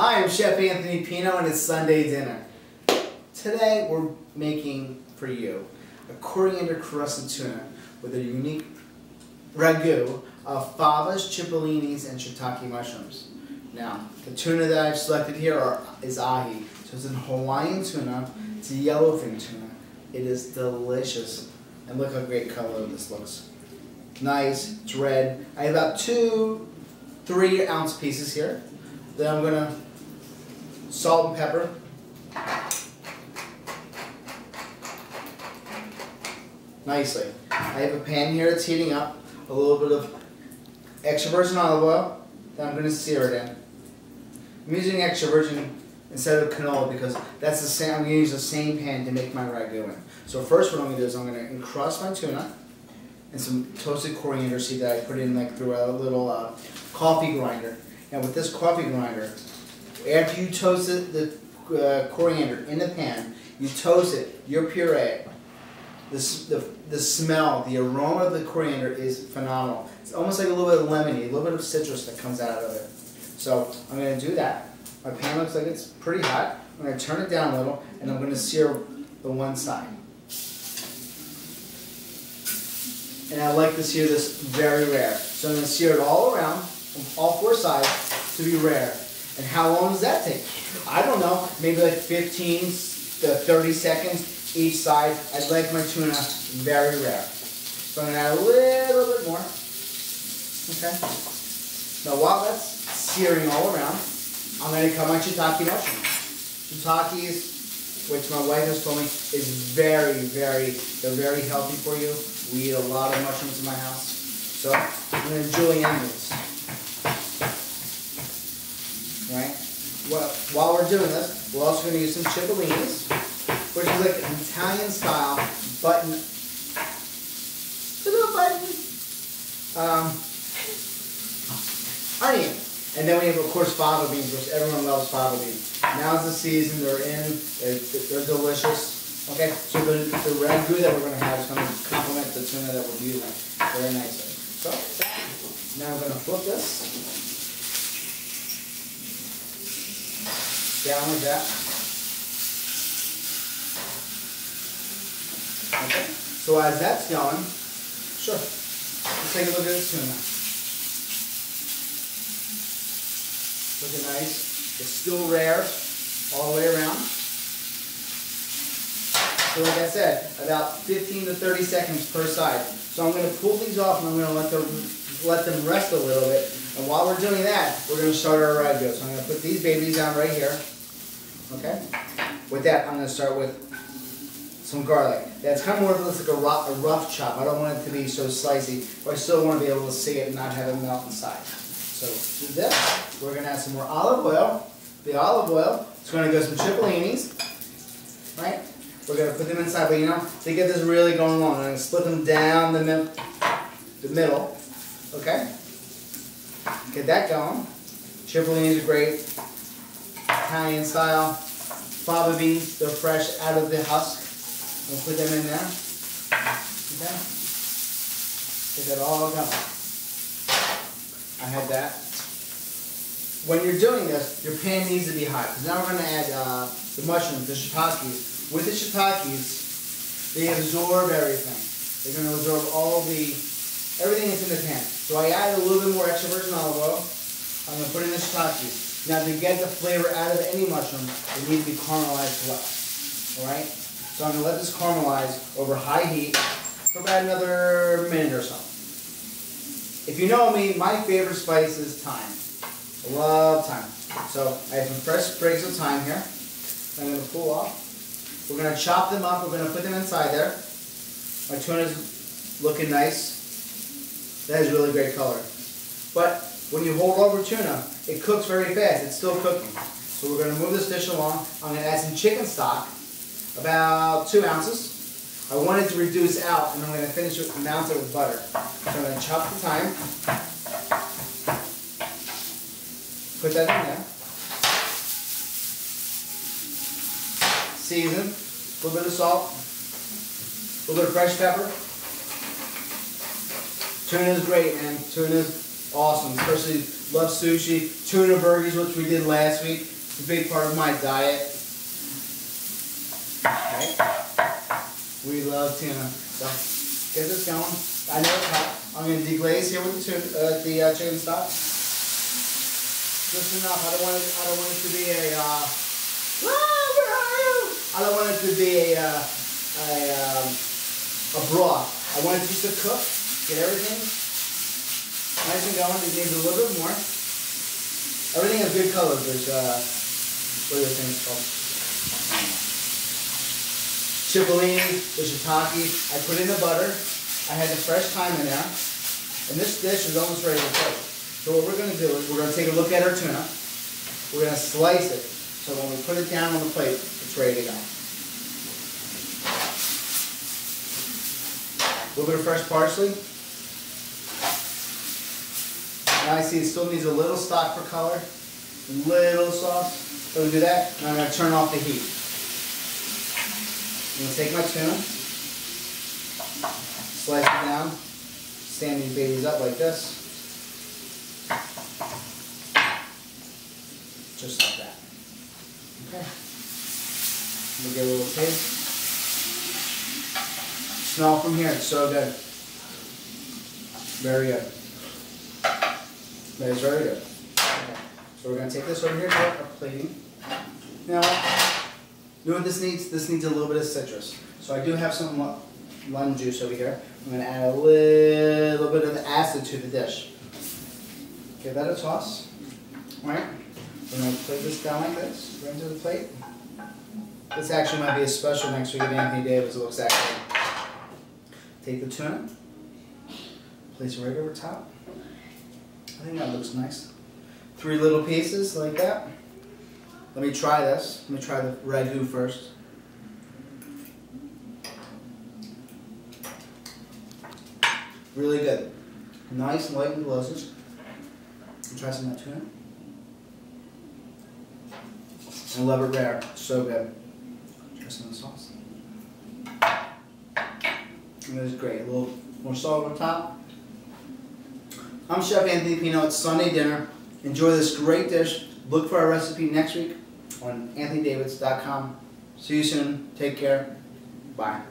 Hi, I'm Chef Anthony Pino and it's Sunday dinner. Today we're making for you a coriander crusted tuna with a unique ragu of favas, cippolinis, and shiitake mushrooms. Now, the tuna that I've selected here is ahi. So it's a Hawaiian tuna. It's a yellowfin tuna. It is delicious. And look how great color this looks. Nice, it's red. I have about 2-3 ounce pieces here. Then I'm going to salt and pepper. Nicely. I have a pan here that's heating up. A little bit of extra virgin olive oil that I'm going to sear it in. I'm using extra virgin instead of canola because that's the same. I'm going to use the same pan to make my ragu in. So first, what I'm going to do is I'm going to encrust my tuna and some toasted coriander seed that I put in like through a little coffee grinder. Now with this coffee grinder, after you toast the coriander in the pan, you toast it, your puree. The smell, the aroma of the coriander is phenomenal. It's almost like a little bit of lemony, a little bit of citrus that comes out of it. So I'm going to do that. My pan looks like it's pretty hot. I'm going to turn it down a little and I'm going to sear the one side. And I like to sear this very rare. So I'm going to sear it all around, all 4 sides, to be rare. And how long does that take? I don't know, maybe like 15 to 30 seconds each side. I'd like my tuna very rare. So I'm going to add a little bit more. Okay. Now while that's searing all around, I'm going to cut my shiitake mushrooms. Shiitakes, which my wife has told me is they're very healthy for you. We eat a lot of mushrooms in my house. So I'm going to julienne these. Right? Well, while we're doing this, we're also going to use some cippolinis, which is like an Italian style button. Onion. And then we have, of course, fava beans, which everyone loves fava beans. Now's the season, they're delicious. Okay, so the ragu that we're going to have is going to complement the tuna that we're using very nicely. So, now I'm going to flip this down like that. Okay, so as that's going, sure, let's take a look at the tuna. Looking nice. It's still rare all the way around. So like I said, about 15 to 30 seconds per side. So I'm going to pull these off and I'm going to let them rest a little bit. And while we're doing that, we're going to start our ragu. So I'm going to put these babies down right here. Okay? With that, I'm going to start with some garlic. That's kind of more like a rough chop. I don't want it to be so slicey, but I still want to be able to see it and not have it melt inside. So do this. We're going to add some more olive oil. The olive oil is going to go some cippolinis. Right? We're going to put them inside, but you know, to get this really going on, I'm going to split them down the middle. Okay? Get that going. Cippolinis are great. Italian style. Fava beans, they're fresh out of the husk. We'll put them in there. Okay? Get that all going. I had that. When you're doing this, your pan needs to be hot. Because now we're going to add the mushrooms, the shiitakes. With the shiitakes, they absorb everything. They're going to absorb everything that's in the pan. So I added a little bit more extra virgin olive oil. I'm going to put in the shiitakes. Now to get the flavor out of any mushroom, they need to be caramelized well. Alright? So I'm going to let this caramelize over high heat for about another minute or so. If you know me, my favorite spice is thyme. I love thyme. So I have some fresh sprigs of thyme here. I'm going to pull off. We're going to chop them up. We're going to put them inside there. My tuna's looking nice. That has really great color. But when you hold over tuna, it cooks very fast. It's still cooking. So we're going to move this dish along. I'm going to add some chicken stock, about 2 ounces. I wanted to reduce out, and I'm going to finish it and mount it with butter. So I'm going to chop the thyme. Put that in there. Season, a little bit of salt, a little bit of fresh pepper. Tuna is great, man. Tuna is awesome, especially Love sushi. Tuna burgers, which we did last week. It's a big part of my diet. Okay. We love tuna. So get this going. I know it's hot. I'm going to deglaze here with the chicken stock. Just enough. I don't want it to be a where are you? I don't want it to be a broth. I want it just to cook. Get everything nice and going. It needs a little bit more. Everything has good colors. There's what are those things called? Cippolini, the shitake. I put in the butter. I had the fresh thyme in there. And this dish is almost ready to cook. So what we're going to do is we're going to take a look at our tuna. We're going to slice it. So when we put it down on the plate, it's ready to go. A little bit of fresh parsley. Now I see it still needs a little stock for color. A little sauce. So we do that, and I'm going to turn off the heat. I'm going to take my tuna, slice it down, stand these babies up like this. Just like that. Okay. We'll get a little taste. Smell from here, it's so good. Very good. That is very good. Okay. So we're going to take this over here to our plating. Now, you know what this needs? This needs a little bit of citrus. So I do have some lemon juice over here. I'm going to add a little bit of the acid to the dish. Give that a toss. Alright. We're going to plate this down like this, right into the plate. This actually might be a special next week at Anthony Davis. It looks actually. Take the tuna, place it right over top. I think that looks nice. 3 little pieces like that. Let me try this. Let me try the ragu first. Really good. Nice, light and delicious. Try some of that tuna. I love it rare. So good. Try some of the sauce. And it is great. A little more salt on top. I'm Chef Anthony Pino. It's Sunday dinner. Enjoy this great dish. Look for our recipe next week on AnthonyDavids.com. See you soon. Take care. Bye.